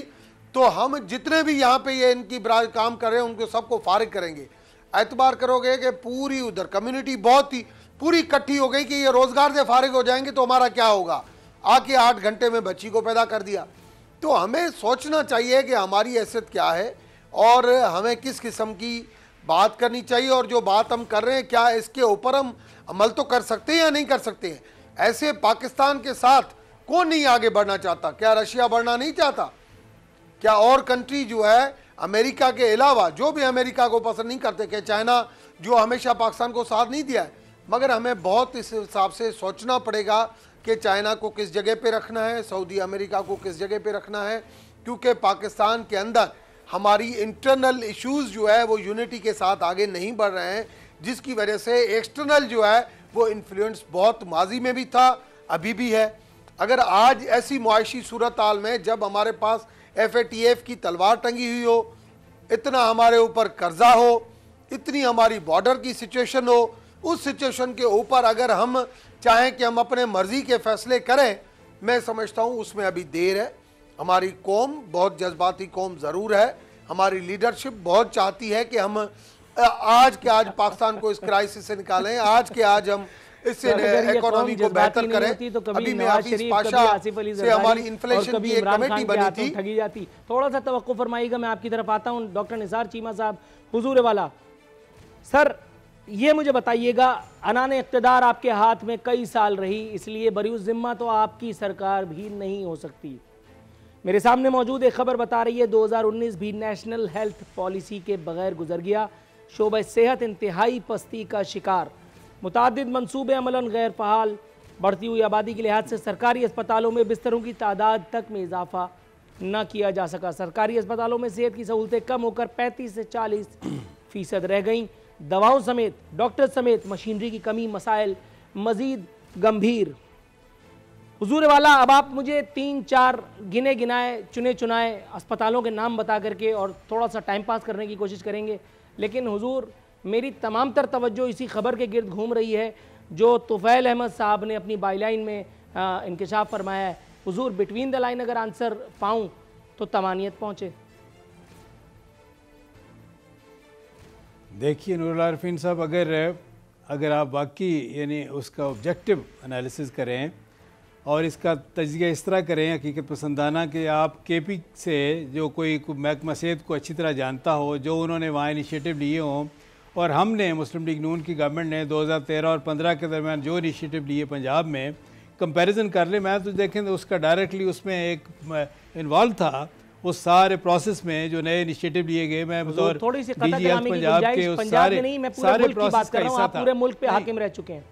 तो हम जितने भी यहाँ पे ये इनकी काम कर रहे हैं उनको सबको फारिग करेंगे। एतबार करोगे कि पूरी उधर कम्युनिटी बहुत ही पूरी इकट्ठी हो गई कि ये रोज़गार से फारिग हो जाएंगे तो हमारा क्या होगा। आके 8 घंटे में बच्ची को पैदा कर दिया। तो हमें सोचना चाहिए कि हमारी हैसियत क्या है और हमें किस किस्म की बात करनी चाहिए, और जो बात हम कर रहे हैं क्या इसके ऊपर हम अमल तो कर सकते हैं या नहीं कर सकते हैं। ऐसे पाकिस्तान के साथ कौन नहीं आगे बढ़ना चाहता? क्या रशिया बढ़ना नहीं चाहता? क्या और कंट्री जो है अमेरिका के अलावा, जो भी अमेरिका को पसंद नहीं करते, कि चाइना जो हमेशा पाकिस्तान को साथ नहीं दिया है, मगर हमें बहुत इस हिसाब से सोचना पड़ेगा कि चाइना को किस जगह पे रखना है, सऊदी अमेरिका को किस जगह पे रखना है, क्योंकि पाकिस्तान के अंदर हमारी इंटरनल इश्यूज़ जो है वो यूनिटी के साथ आगे नहीं बढ़ रहे हैं, जिसकी वजह से एक्सटर्नल जो है वो इन्फ्लुएंस बहुत माजी में भी था, अभी भी है। अगर आज ऐसी मुआशी सूरत हाल में जब हमारे पास FATF की तलवार टंगी हुई हो, इतना हमारे ऊपर कर्जा हो, इतनी हमारी बॉर्डर की सिचुएशन हो, उस सिचुएशन के ऊपर अगर हम चाहें कि हम अपने मर्जी के फैसले करें, मैं समझता हूँ उसमें अभी देर है। हमारी कौम बहुत जज्बाती कौम ज़रूर है, हमारी लीडरशिप बहुत चाहती है कि हम आज के आज पाकिस्तान को इस क्राइसिस से निकालें, आज के आज हम इससे इकोनॉमी को बेहतर करें। तो अभी मैं हाफिज पाशा से हमारी इन्फ्लेशन की एक कमेटी बनी थी, ठगी जाती। थोड़ा सा तवक्को फरमाइएगा, मैं आपकी तरफ आता हूँ। डॉक्टर निसार चीमा साहब, हुजूर वाला सर, ये मुझे बताइएगा, अनान इक़्तिदार आपके हाथ में कई साल रही, इसलिए बरीउज़ ज़िम्मा तो आपकी सरकार भी नहीं हो सकती। मेरे सामने मौजूद एक खबर बता रही है 2019 भी नेशनल हेल्थ पॉलिसी के बगैर गुजर गया। शोबा सेहत इंतहाई पस्ती का शिकार, मुतादिद मंसूबे अमलन गैर फ़ाल, बढ़ती हुई आबादी के लिहाज से सरकारी अस्पतालों में बिस्तरों की तादाद तक में इजाफा न किया जा सका। सरकारी अस्पतालों में सेहत की सहूलतें कम होकर 35 से 40% रह गईं। दवाओं समेत, डॉक्टर समेत मशीनरी की कमी, मसाइल मज़ीद गंभीर। हुजूर वाला, अब आप मुझे 3-4 गिने गिनाए चुने चुनाए अस्पतालों के नाम बता करके और थोड़ा सा टाइम पास करने की कोशिश करेंगे, लेकिन हुजूर मेरी तमाम तर तवज्जो इसी खबर के गिर्द घूम रही है जो तुफ़ैल अहमद साहब ने अपनी बाईलाइन में इंकशाफ फरमाया है। हुजूर, बिटवीन द लाइन अगर आंसर पाऊँ तो तमानियत पहुँचे। देखिए नूरुल आरिफीन साहब, अगर आप वाकई यानी उसका ऑब्जेक्टिव एनालिसिस करें और इसका तजिया इस तरह करें हकीकत पसंदाना कि आप KP से जो कोई महकमा सेहत को अच्छी तरह जानता हो, जो उन्होंने वहाँ इनिशिएटिव लिए हों, और हमने मुस्लिम लीग नून की गवर्नमेंट ने 2013 और 15 के दरमियान जो इनिशिएटिव लिए पंजाब में, कंपैरिजन कर ले, मैं तो देखें तो उसका डायरेक्टली उसमें एक इन्वॉल्व था उस सारे प्रोसेस में जो नए इनिशिएटिव लिए गए। मैं बतौर DG हेल्थ पंजाब के उस सारे प्रोसेस का हिस्सा था। पूरे मुल्क पे हाकिम रह चुके हैं।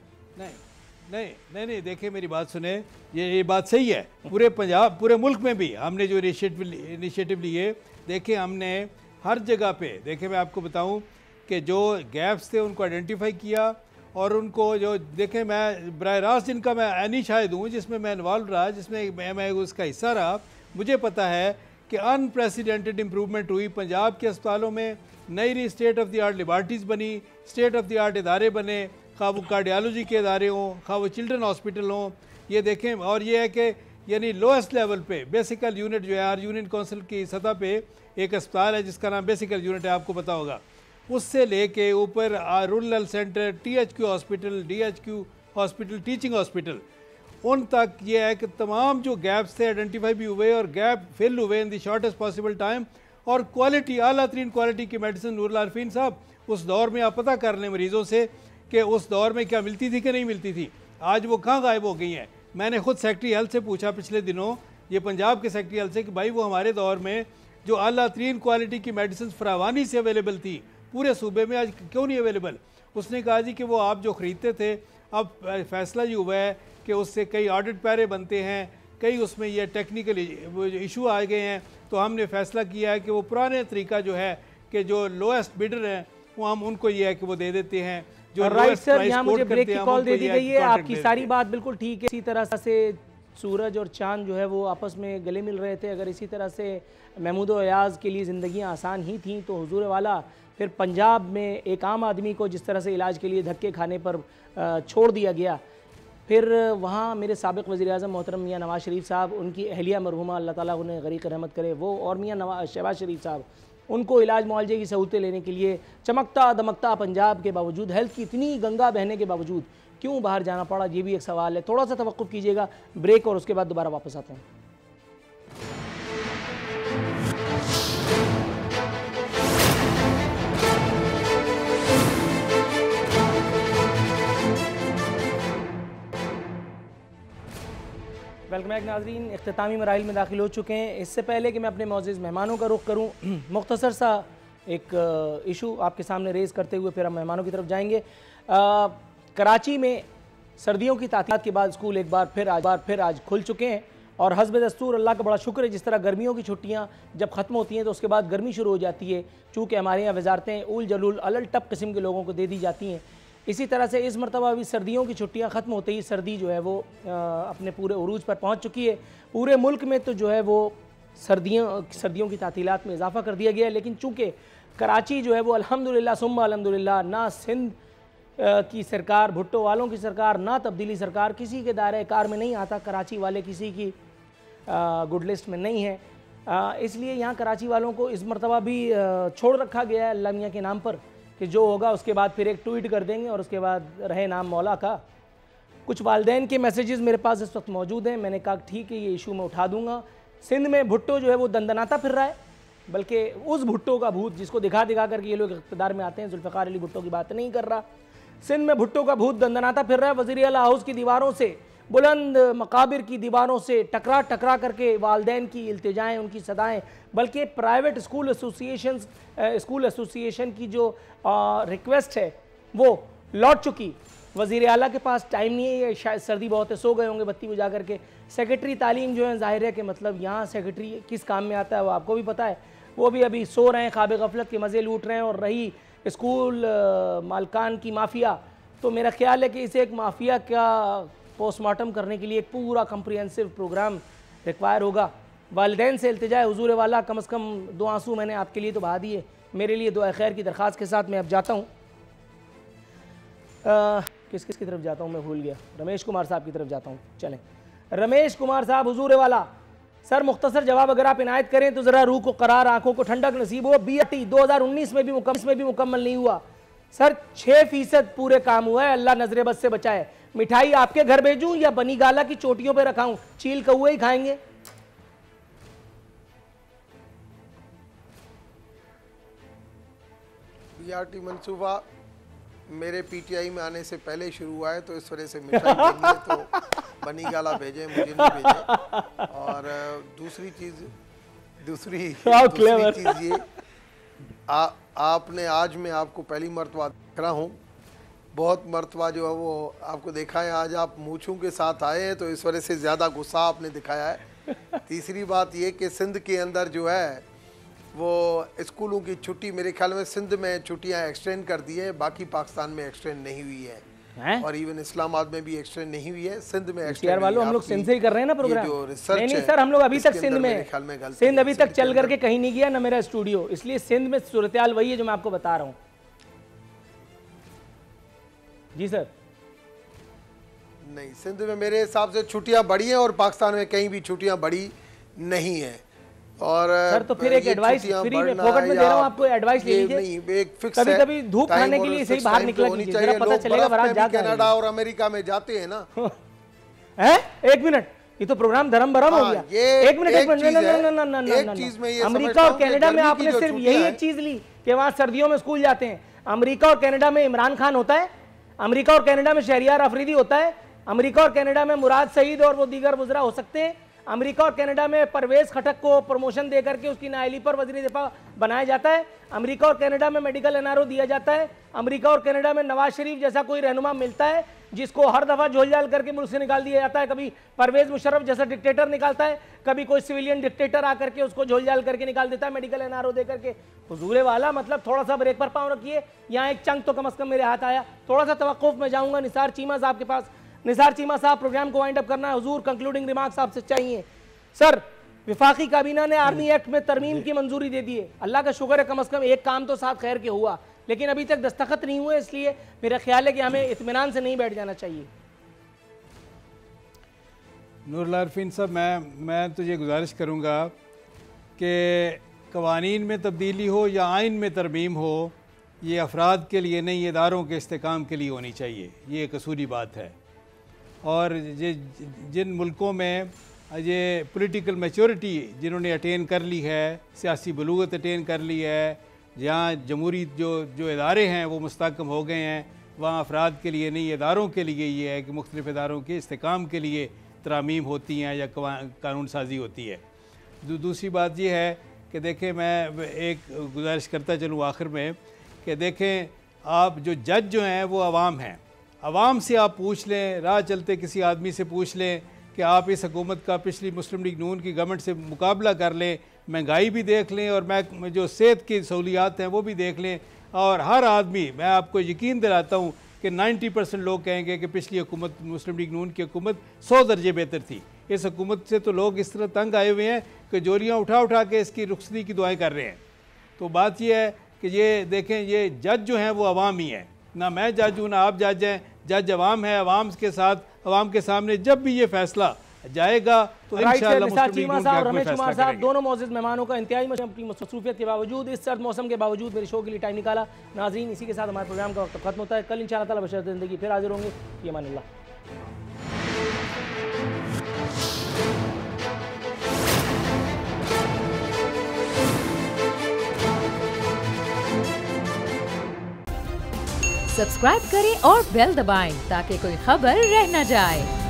नहीं, देखिए मेरी बात सुने, ये बात सही है। पूरे पंजाब, पूरे मुल्क में भी हमने जो इनिशिएटिव लिए, देखें हमने हर जगह पे, देखें मैं आपको बताऊं कि जो गैप्स थे उनको आइडेंटिफाई किया और उनको जो देखें, मैं बराह रास्त जिनका मैं ऐनी शाहिद हूँ, जिसमें मैं इन्वॉल्व रहा, जिसमें मैं उसका हिस्सा रहा, मुझे पता है कि अनप्रेसिडेंटेड इम्प्रूवमेंट हुई पंजाब के अस्पतालों में। नई स्टेट ऑफ द आर्ट लेबार्टरीज़ बनी, स्टेट ऑफ द आर्ट इदारे बने, खा वो कार्डियोलॉजी के इदारे हों, खा वो चिल्ड्रन हॉस्पिटल हों। ये देखें, और ये है कि यानी लोएस्ट लेवल पे बेसिकल यूनिट जो है, हर यूनियन काउंसिल की सतह पे एक अस्पताल है जिसका नाम बेसिकल यूनिट है, आपको पता होगा। उससे लेके ऊपर rural centre, THQ hospital, DHQ hospital, teaching hospital, उन तक ये है कि तमाम जो गैप्स थे आइडेंटिफाई भी हुए और गैप फिल हुए in the shortest possible time. और क्वालिटी, आला तरीन क्वालिटी की मेडिसिन, नूरुल आरिफीन साहब, उस दौर में आप पता कर लें मरीज़ों से कि उस दौर में क्या मिलती थी कि नहीं मिलती थी। आज वो कहाँ गायब हो गई हैं। मैंने खुद सेक्रेटरी हेल्थ से पूछा पिछले दिनों, ये पंजाब के सेक्रेटरी हेल्थ से, कि भाई वो हमारे दौर में जो आला तरीन क्वालिटी की मेडिसिन फरावानी से अवेलेबल थी पूरे सूबे में, आज क्यों नहीं अवेलेबल। उसने कहा जी कि वो आप जो ख़रीदते थे, अब फैसला ये हुआ है कि उससे कई ऑडिट पैरे बनते हैं, कई उसमें ये टेक्निकल इशू आ गए हैं, तो हमने फैसला किया है कि वो पुराने तरीका जो है कि जो लोएस्ट बिडर हैं वो हम उनको ये है कि वो दे देते हैं। जो राइट सर, यहाँ मुझे ब्रेक की कॉल दे दी गई है। आपकी सारी बात बिल्कुल ठीक है। इसी तरह से सूरज और चांद जो है वो आपस में गले मिल रहे थे। अगर इसी तरह से महमूद अयाज के लिए ज़िंदगियाँ आसान ही थीं तो हुजूर वाला फिर पंजाब में एक आम आदमी को जिस तरह से इलाज के लिए धक्के खाने पर छोड़ दिया गया, फिर वहाँ मेरे साबिक़ वज़ीर-ए-आज़म मोहतरम मियाँ नवाज़ शरीफ साहब, उनकी अहलिया मरहूमा अल्लाह ताला उन्हें गरीक़ रहमत करे, वो और मियाँ शहबाज शरीफ साहब, उनको इलाज मुआलजे की सहूलतें लेने के लिए चमकता दमकता पंजाब के बावजूद, हेल्थ की इतनी गंगा बहने के बावजूद क्यों बाहर जाना पड़ा, ये भी एक सवाल है। थोड़ा सा तवक्कुफ़ कीजिएगा, ब्रेक, और उसके बाद दोबारा वापस आते हैं। वेलकम बैक नाजरीन, इख्तितामी मराहिल में दाखिल हो चुके हैं। इससे पहले कि मैं अपने मौजूद मेहमानों का रुख करूँ, मुख्तसर सा एक इशू आपके सामने रेज़ करते हुए फिर हम मेहमानों की तरफ जाएंगे। कराची में सर्दियों की तातीलात के बाद स्कूल एक बार फिर आज खुल चुके हैं और हस्ब दस्तूर अल्लाह का बड़ा शुक्र है, जिस तरह गर्मियों की छुट्टियां जब ख़त्म होती हैं तो उसके बाद गर्मी शुरू हो जाती है। चूँकि हमारे यहाँ वजारतें उल जलूल अलल टप किस्म के लोगों को दे दी जाती हैं, इसी तरह से इस मरतबा भी सर्दियों की छुट्टियां ख़त्म होते ही सर्दी जो है वो अपने पूरे उरूज पर पहुँच चुकी है। पूरे मुल्क में तो जो है वो सर्दियों की तातीलात में इजाफ़ा कर दिया गया है, लेकिन चूँकि कराची जो है वो अल्हम्दुलिल्लाह सुम्मा अल्हम्दुलिल्लाह ना सिंध की सरकार, भुट्टो वालों की सरकार, ना तब्दीली सरकार किसी के दायरे कार में नहीं आता, कराची वाले किसी की गुड लिस्ट में नहीं है। इसलिए यहाँ कराची वालों को इस मरतबा भी छोड़ रखा गया है अल्लाह मियाँ के नाम पर कि जो होगा उसके बाद फिर एक ट्वीट कर देंगे और उसके बाद रहे नाम मौला का। कुछ वालदैन के मैसेजेस मेरे पास इस वक्त मौजूद हैं, मैंने कहा ठीक है ये इशू मैं उठा दूँगा। सिंध में भुट्टो जो है वो दंदनाता फिर रहा है, बल्कि उस भुट्टो का भूत जिसको दिखा करके ये लोग इक़्तिदार में आते हैं, जुल्फ़िकार अली भुट्टो की बात नहीं कर रहा। सिंध में भुट्टो का भूत दंदनाता फिर रहा है। वज़ीर आला हाउस की दीवारों से, बुलंद मकाबिर की दीवारों से टकरा करके वालदैन की इल्तिजाएँ, उनकी सदाएँ, बल्कि प्राइवेट स्कूल एसोसिएशन की जो रिक्वेस्ट है वो लौट चुकी। वज़ीर आला के पास टाइम नहीं है, शायद सर्दी बहुत है, सो गए होंगे बत्ती बुझा करके। सेक्रेटरी तालीम जो है ज़ाहिर है कि मतलब यहाँ सेक्रेटरी किस काम में आता है वो आपको भी पता है, वो भी अभी सो रहे हैं, ख्वाब गफलत के मज़े लूट रहे हैं। और रही स्कूल मालकान की माफिया, तो मेरा ख्याल है कि इसे एक माफिया का पोस्टमार्टम करने के लिए एक पूरा कम्प्रिहेंसिव प्रोग्राम रिक्वायर होगा। वालिदैन से इल्तिजा है, हुजूर वाला कम से कम 2 आंसू मैंने आपके लिए तो बहा दिए, मेरे लिए दुआ खैर की दरख्वास्त के साथ मैं अब जाता हूँ। किस की तरफ जाता हूँ मैं भूल गया, रमेश कुमार साहब की तरफ जाता हूँ। चलें रमेश कुमार साहब, हुजूर वाला सर मुख्तसर जवाब अगर आप इनायत करें तो ज़रा रूह को करार, आंखों को ठंडक नसीब हो। BRT 2019 में भी मुकम्मल नहीं हुआ सर, 6% पूरे काम हुआ है, अल्लाह नजरे बद से बचाए। मिठाई आपके घर भेजूं या बनी गाला की चोटियों पे रखाऊं, चील कौए ही खाएंगे। BRT मंसूबा मेरे PTI में आने से पहले शुरू हुआ है, तो इस वजह से मिठाई देनी है तो बनी गाला भेजें, मुझे नहीं भेजें। और दूसरी चीज़ ये आपने आज मैं आपको पहली मरतबा देख रहा हूँ, बहुत मरतबा जो है वो आपको देखा है, आज आप मूँछों के साथ आए हैं तो इस वजह से ज़्यादा गुस्सा आपने दिखाया है। तीसरी बात ये कि सिंध के अंदर जो है वो स्कूलों की छुट्टी मेरे ख्याल में सिंध में छुट्टियां एक्सटेंड कर दी है, बाकी पाकिस्तान में एक्सटेंड नहीं हुई है और इवन इस्लामाबाद में भी एक्सटेंड नहीं हुई है, सिंध में एक्सटेंड वालों हम लोग सिंध से ही कर रहे हैं ना प्रोग्राम। नहीं सर, हम लोग अभी तक सिंध अभी तक चल करके कहीं नहीं गया ना मेरा स्टूडियो, इसलिए सिंध में सूरत हाल वही है जो मैं आपको बता रहा हूँ। जी सर नहीं, सिंध में मेरे हिसाब से छुट्टियां बढ़ी हैं और पाकिस्तान में कहीं भी छुट्टियां बढ़ी नहीं है। और सर तो फिर एक एडवाइस फ्री में फोकट में दे रहा हूं आपको, एडवाइस ले लीजिए। कभी कभी धूप खाने के लिए सही बाहर निकला कीजिए, जरा पता चलेगा बाहर जाके। कनाडा और अमेरिका में जाते हैं ना। हैं? एक मिनट, ये तो प्रोग्राम धर्म भरम हो गया। एक मिनट अमेरिका और कनाडा में आपने सिर्फ यही एक चीज ली कि वहां सर्दियों में स्कूल जाते हैं। अमेरिका और कनाडा में इमरान खान होता है, अमेरिका और कनाडा में शहरियार अफरीदी होता है, अमेरिका और कनाडा में मुराद सईद और वो दीगर वज़रा हो सकते हैं, अमेरिका और कनाडा में परवेज खटक को प्रमोशन दे करके उसकी नाअहली पर वज़ीर दिफा बनाया जाता है, अमेरिका और कनाडा में मेडिकल एनआरओ दिया जाता है, अमेरिका और कनाडा में नवाज शरीफ जैसा कोई रहनुमा मिलता है जिसको हर दफ़ा झोल-झाल करके मुल्क से निकाल दिया जाता है। कभी परवेज मुशर्रफ जैसा डिक्टेटर निकालता है, कभी कोई सिविलियन डिक्टेटर आकर के उसको झोल-झाल करके निकाल देता है मेडिकल एनआरओ दे करके। हुजूर वाला मतलब थोड़ा सा ब्रेक पर पाँव रखिए, यहाँ एक चंक तो कम अज़ कम मेरे हाथ आया, थोड़ा सा तवक्कुफ़ में जाऊँगा निसार चीमा साहब के पास। निसार चीमा साहब, प्रोग्राम को वाइंड अप करना है, हुजूर कंक्लूडिंग रिमार्क्स आपसे चाहिए। सर विफाकी काबीना ने आर्मी एक्ट में तरमीम की मंजूरी दे दी है, अल्लाह का शुक्र है कम से कम एक काम तो साथ खैर के हुआ, लेकिन अभी तक दस्तखत नहीं हुए, इसलिए मेरा ख्याल है कि हमें इत्मीनान से नहीं बैठ जाना चाहिए। नूरुल आरफीन साहब, मैं तो ये गुजारिश करूँगा कि कवानीन में तब्दीली हो या आइन में तरमीम हो, ये अफराद के लिए नहीं, इदारों के इस्तेकाम के लिए होनी चाहिए, ये एक असूली बात है। और ये जिन मुल्कों में ये पॉलिटिकल मैच्योरिटी जिन्होंने अटेन कर ली है, सियासी बलूगत अटेन कर ली है, जहाँ जमहूरी जो इदारे हैं वो मुस्तहकम हो गए हैं, वहाँ अफराद के लिए नहीं, इदारों के लिए ये है कि मुख्तलिफ़ इदारों के इस्तेकाम के लिए तरामीम होती हैं या कानून साजी होती है। दूसरी बात ये है कि देखें, मैं एक गुजारिश करता चलूँ आखिर में कि देखें, आप जो जज जो हैं वो आवाम हैं। आवाम से आप पूछ लें, राह चलते किसी आदमी से पूछ लें कि आप इस हुकूमत का पिछली मुस्लिम लीग नून की गवर्नमेंट से मुकाबला कर लें, महंगाई भी देख लें और मैं जो सेहत की सहूलियात हैं वो भी देख लें, और हर आदमी, मैं आपको यकीन दिलाता हूँ कि 90% लोग कहेंगे कि पिछली हुकूमत मुस्लिम लीग नून की हुकूमत 100 दर्जे बेहतर थी। इस हुकूमत से तो लोग इस तरह तंग आए हुए हैं कि जोरियाँ उठा उठा के इसकी रुखसती की दुआएं कर रहे हैं। तो बात यह है कि ये देखें, ये जज जो हैं वो अवाम ही हैं, ना मैं जज हूँ ना आप जज हैं। जज अवाम है, अवाम के साथ, अवाम के सामने जब भी ये फैसला जाएगा तो इंशाअल्लाह मुस्लिम लीग नून के हक में फैसला करेंगे। दोनों मौजूद मेहमानों का इंतहाई अपनी मसरूफियत के बावजूद, इस सर्द मौसम के बावजूद मेरे शो के लिए टाइम निकाला। नाज़रीन, इसी के साथ हमारे प्रोग्राम का वक्त खत्म होता है। कल इंशाअल्लाह ताला बशरत ज़िंदगी फिर हाजिर होंगे। फ़ी अमानिल्लाह। सब्सक्राइब करें और बेल दबाएं ताकि कोई खबर रह न जाए।